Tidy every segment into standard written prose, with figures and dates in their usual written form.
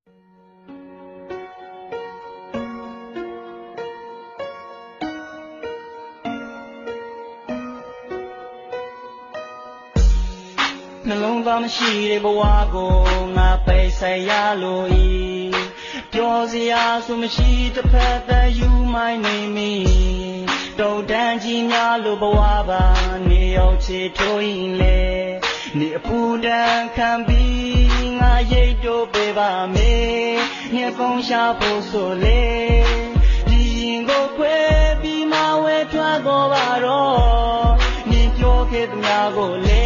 နှလုံးသားမရှိတဲ့ဘဝကိုငါပိတ်ဆက်ရလို့ဤပြောစရာဆိုမရှိတစ်ဖက်သက်ယူမိုင်းနေမီတုံတန်းကြီးများလို့ဘဝပါနေရောက်ချေထိုးရင်လေနေအပူတန်းခံပြီးငါရိတ်တို့ပေးပါမေညကုန်းရှာဖို့ဆိုလေဒီရင်ကိုခွဲပြီးမဝဲထွက်တော့ပါတော့နေပြောခဲ့သမျှကိုလေ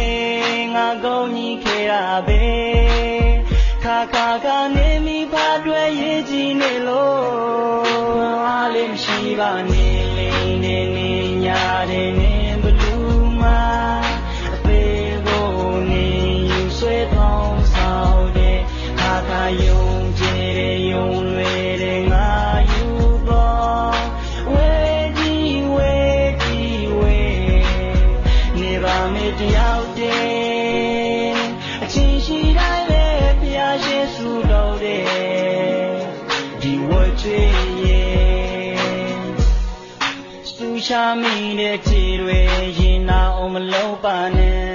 ငါကောင်းကြီးခဲ့ရပဲခါခါကနေမိဖားတွေရေးကြည့်နေလို့အားလေးမရှိပါနဲ့လိမ့်နေနေညာတယ်နေဘလူးမအသေးကိုနေယူဆွဲပေါင်းဆောင်တယ်ခါခါယုံကြည်တယ်ယုံလွယ်တယ်ငါယူတော့ဝဲကြီးဝဲကြီးဝဲနေပါမေတယောက်တည်းအချင်းရှိတိုင်းလေဖျားရှိစုတော်တယ်ဒီဝတ်ချွေရဲ့စူချမိတဲ့ခြေတွေရင်နာအောင်မလုံးပါနဲ့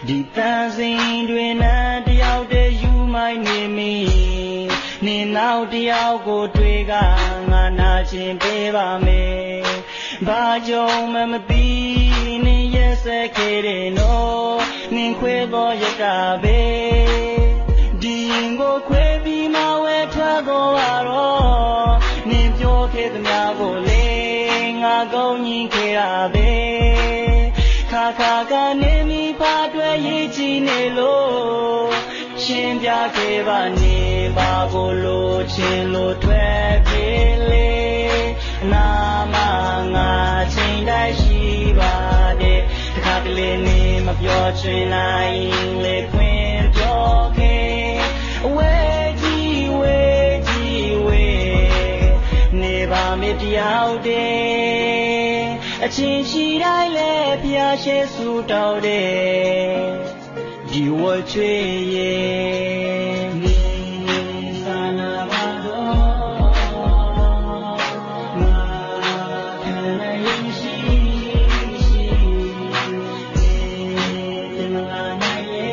ဒီတန်စင်တွေနဲ့တယောက်တည်းယူမိုင်းနေမိနေနောက်တယောက်ကိုတွေ့ကငါနာချင်းပေးပါမယ်ဘာကြောင့်မှမသိနေရက်စက်ခဲ့တယ်နော်နင်ခွေသောရကပဲဒီရင်ကိုခွေပြီးမဝဲထွက်တော့ပါတော့နင်ပြောခဲ့သမျှကိုလေငါကောင်းကြီးခဲ့ရပဲခါခါကနေမိဖားတွေရေးကြည့်နေလို့ရှင်းပြခဲ့ပါနေပါကိုလို့ချင်းလို့တွေ့ပြေလေနာမငါချင်းတိုင်းရှိပါတယ်တခါတလေနေမပြောချင်နိုင်လေခွင့်ပြောခဲ့ဝဲကြီးဝဲကြီးဝဲနေပါမေတယောက်တည်းအချင်းရှိတိုင်းလေဖျားရှိစုတော်တယ်ဒီဝတ်ချွေရဲ့နေသာနာပါတော့ငါခံနိုင်ရှိနေမလာနိုင်လေ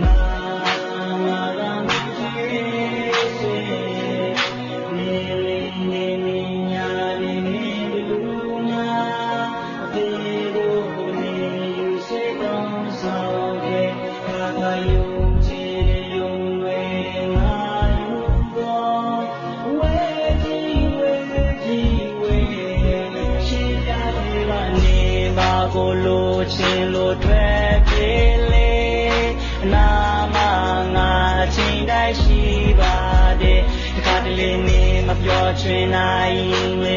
ငါလာမချွေစေနေနေနေညာနေနေလူနာဘေကိုနေယူစေကောင်းဆောင်တဲ့ခါခါယုံကြည်တဲ့ယုံဝဲငါယူတော့ဝဲကြီးဝဲကြီးဝဲရှင်းပြပေးပါနေပါကိုလို့ချင်းလို့တွေ့ပြေလေနာမငါချင်းတိုင်းရှိပါတယ်တခါတလေနေမပြောချင်နိုင်လေ